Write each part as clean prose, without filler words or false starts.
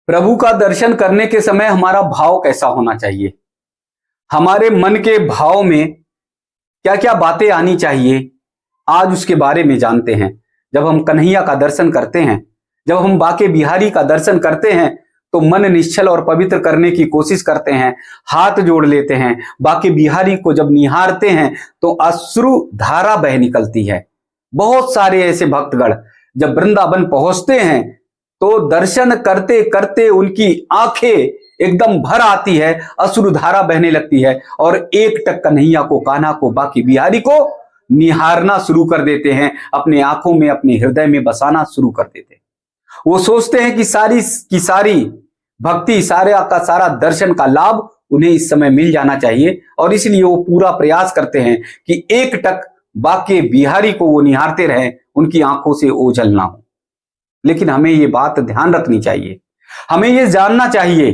प्रभु का दर्शन करने के समय हमारा भाव कैसा होना चाहिए, हमारे मन के भाव में क्या क्या बातें आनी चाहिए, आज उसके बारे में जानते हैं। जब हम कन्हैया का दर्शन करते हैं, जब हम बाके बिहारी का दर्शन करते हैं, तो मन निश्चल और पवित्र करने की कोशिश करते हैं, हाथ जोड़ लेते हैं। बाके बिहारी को जब निहारते हैं तो अश्रु धारा बह निकलती है। बहुत सारे ऐसे भक्तगण जब वृंदावन पहुंचते हैं तो दर्शन करते करते उनकी आंखें एकदम भर आती है, अश्रुधारा बहने लगती है और एक टक कन्हैया को, कान्हा को, बाकी बिहारी को निहारना शुरू कर देते हैं, अपने आंखों में, अपने हृदय में बसाना शुरू कर देते हैं। वो सोचते हैं कि सारी की सारी भक्ति, सारा का सारा दर्शन का लाभ उन्हें इस समय मिल जाना चाहिए और इसलिए वो पूरा प्रयास करते हैं कि एक टक बाके बिहारी को वो निहारते रहें, उनकी आंखों से ओझल ना हो। लेकिन हमें ये बात ध्यान रखनी चाहिए, हमें ये जानना चाहिए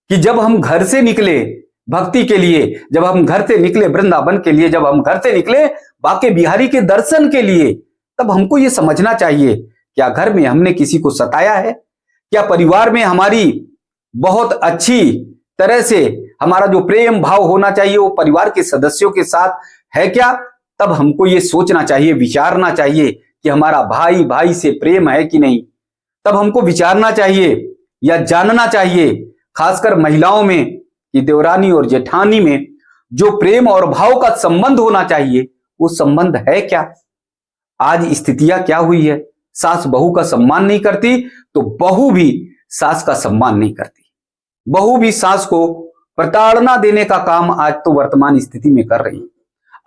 कि जब हम घर से निकले भक्ति के लिए, जब हम घर से निकले वृंदावन के लिए, जब हम घर से निकले बाके बिहारी के दर्शन के लिए, तब हमको ये समझना चाहिए, क्या घर में हमने किसी को सताया है, क्या परिवार में हमारी बहुत अच्छी तरह से हमारा जो प्रेम भाव होना चाहिए वो परिवार के सदस्यों के साथ है क्या। तब हमको ये सोचना चाहिए, विचारना चाहिए कि हमारा भाई भाई से प्रेम है कि नहीं। तब हमको विचारना चाहिए या जानना चाहिए, खासकर महिलाओं में, कि देवरानी और जेठानी में जो प्रेम और भाव का संबंध होना चाहिए वो संबंध है क्या। आज स्थितियां क्या हुई है, सास बहू का सम्मान नहीं करती तो बहू भी सास का सम्मान नहीं करती, बहू भी सास को प्रताड़ना देने का काम आज तो वर्तमान स्थिति में कर रही है।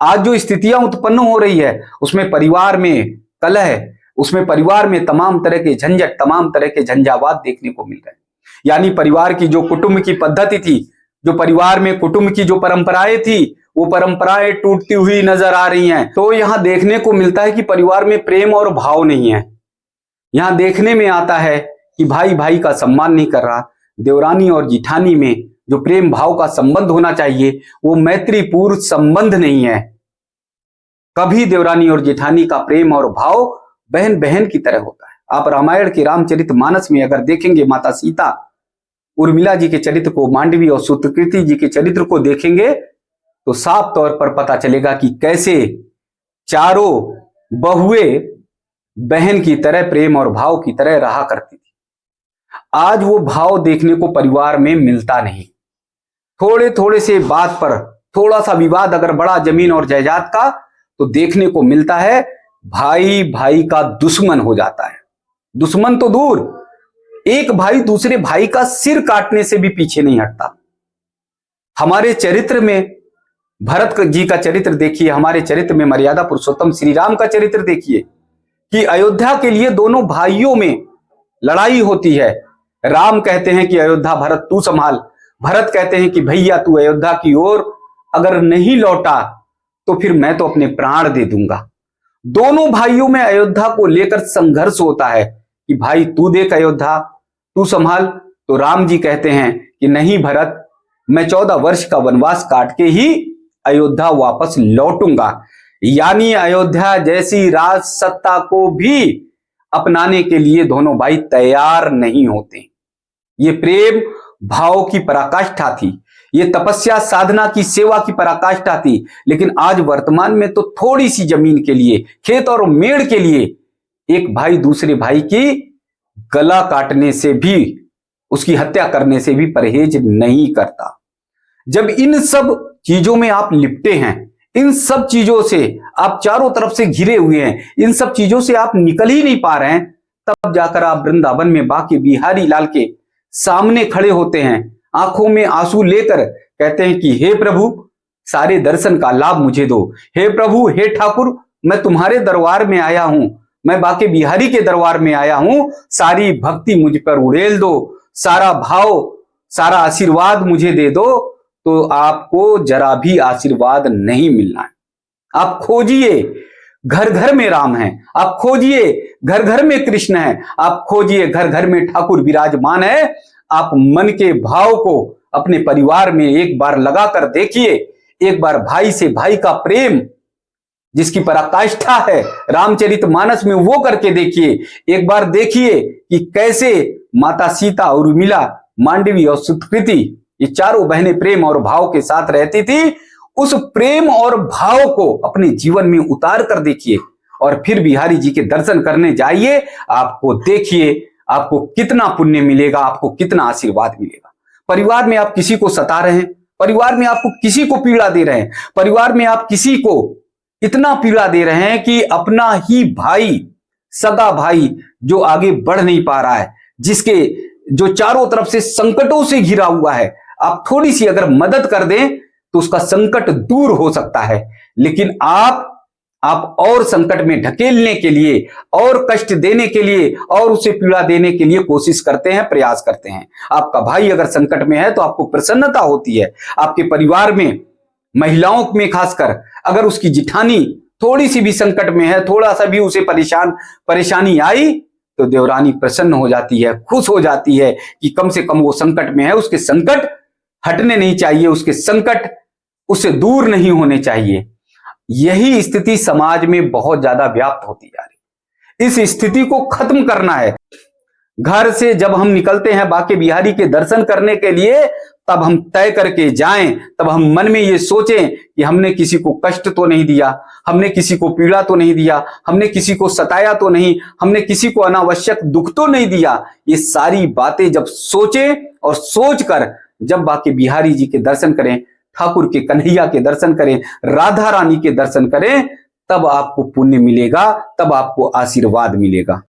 आज जो स्थितियां उत्पन्न हो रही है उसमें परिवार में कलह, उसमें परिवार में तमाम तरह के झंझट, तमाम तरह के झंझावात देखने को मिल रहे हैं। यानी परिवार की जो कुटुंब की पद्धति थी, जो परिवार में कुटुंब की जो परंपराएं थी, वो परंपराएं टूटती हुई नजर आ रही हैं। तो यहां देखने को मिलता है कि परिवार में प्रेम और भाव नहीं है। यहां देखने में आता है कि भाई भाई का सम्मान नहीं कर रहा, देवरानी और जिठानी में जो प्रेम भाव का संबंध होना चाहिए वो मैत्रीपूर्ण संबंध नहीं है। कभी देवरानी और जेठानी का प्रेम और भाव बहन बहन की तरह होता है। आप रामायण के रामचरितमानस में अगर देखेंगे, माता सीता, उर्मिला जी के चरित्र को, मांडवी और सुतकृति जी के चरित्र को देखेंगे तो साफ तौर पर पता चलेगा कि कैसे चारों बहुएं बहन की तरह, प्रेम और भाव की तरह रहा करती थी। आज वो भाव देखने को परिवार में मिलता नहीं। थोड़े थोड़े से बात पर थोड़ा सा विवाद अगर बड़ा जमीन और जायदाद का, तो देखने को मिलता है भाई भाई का दुश्मन हो जाता है। दुश्मन तो दूर, एक भाई दूसरे भाई का सिर काटने से भी पीछे नहीं हटता। हमारे चरित्र में भरत जी का चरित्र देखिए, हमारे चरित्र में मर्यादा पुरुषोत्तम श्री राम का चरित्र देखिए कि अयोध्या के लिए दोनों भाइयों में लड़ाई होती है। राम कहते हैं कि अयोध्या भरत तू संभाल, भरत कहते हैं कि भैया तू अयोध्या की ओर अगर नहीं लौटा तो फिर मैं तो अपने प्राण दे दूंगा। दोनों भाइयों में अयोध्या को लेकर संघर्ष होता है कि भाई तू देख अयोध्या, तू संभाल। तो राम जी कहते हैं कि नहीं भरत, मैं 14 वर्ष का वनवास काट के ही अयोध्या वापस लौटूंगा। यानी अयोध्या जैसी राज सत्ता को भी अपनाने के लिए दोनों भाई तैयार नहीं होते। ये प्रेम भाव की पराकाष्ठा थी, ये तपस्या साधना की सेवा की पराकाष्ठा थी। लेकिन आज वर्तमान में तो थोड़ी सी जमीन के लिए, खेत और मेड़ के लिए एक भाई दूसरे भाई की गला काटने से भी, उसकी हत्या करने से भी परहेज नहीं करता। जब इन सब चीजों में आप लिपटे हैं, इन सब चीजों से आप चारों तरफ से घिरे हुए हैं, इन सब चीजों से आप निकल ही नहीं पा रहे हैं, तब जाकर आप वृंदावन में बाके बिहारी लाल के सामने खड़े होते हैं, आंखों में आंसू लेकर कहते हैं कि हे प्रभु, सारे दर्शन का लाभ मुझे दो। हे प्रभु, हे ठाकुर, मैं तुम्हारे दरबार में आया हूं, मैं बाके बिहारी के दरबार में आया हूं, सारी भक्ति मुझ पर उड़ेल दो, सारा भाव, सारा आशीर्वाद मुझे दे दो। तो आपको जरा भी आशीर्वाद नहीं मिलना है। आप खोजिए, घर घर में राम है, आप खोजिए, घर घर में कृष्ण है, आप खोजिए, घर घर में ठाकुर विराजमान है। आप मन के भाव को अपने परिवार में एक बार लगाकर देखिए, एक बार भाई से भाई का प्रेम जिसकी पराकाष्ठा है रामचरितमानस में वो करके देखिए। एक बार देखिए कि कैसे माता सीता, उर्मिला, मांडवी और सुकृति, ये चारों बहनें प्रेम और भाव के साथ रहती थी। उस प्रेम और भाव को अपने जीवन में उतार कर देखिए और फिर बिहारी जी के दर्शन करने जाइए। आपको देखिए आपको कितना पुण्य मिलेगा, आपको कितना आशीर्वाद मिलेगा। परिवार में आप किसी को सता रहे हैं, परिवार में आपको किसी को पीड़ा दे रहे हैं, परिवार में आप किसी को इतना पीड़ा दे रहे हैं कि अपना ही भाई, सगा भाई जो आगे बढ़ नहीं पा रहा है, जिसके जो चारों तरफ से संकटों से घिरा हुआ है, आप थोड़ी सी अगर मदद कर दें तो उसका संकट दूर हो सकता है। लेकिन आप और संकट में ढकेलने के लिए और कष्ट देने के लिए और उसे पीड़ा देने के लिए कोशिश करते हैं, प्रयास करते हैं। आपका भाई अगर संकट में है तो आपको प्रसन्नता होती है। आपके परिवार में महिलाओं में खासकर अगर उसकी जिठानी थोड़ी सी भी संकट में है, थोड़ा सा भी उसे परेशानी आई तो देवरानी प्रसन्न हो जाती है, खुश हो जाती है कि कम से कम वो संकट में है, उसके संकट हटने नहीं चाहिए, उसके संकट उससे दूर नहीं होने चाहिए। यही स्थिति समाज में बहुत ज्यादा व्याप्त होती जा रही। इस स्थिति को खत्म करना है। घर से जब हम निकलते हैं बांके बिहारी के दर्शन करने के लिए, तब हम तय करके जाएं, तब हम मन में ये सोचें कि हमने किसी को कष्ट तो नहीं दिया, हमने किसी को पीड़ा तो नहीं दिया, हमने किसी को सताया तो नहीं, हमने किसी को अनावश्यक दुख तो नहीं दिया। ये सारी बातें जब सोचें और सोचकर जब बांके बिहारी जी के दर्शन करें, ठाकुर के, कन्हैया के दर्शन करें, राधा रानी के दर्शन करें, तब आपको पुण्य मिलेगा, तब आपको आशीर्वाद मिलेगा।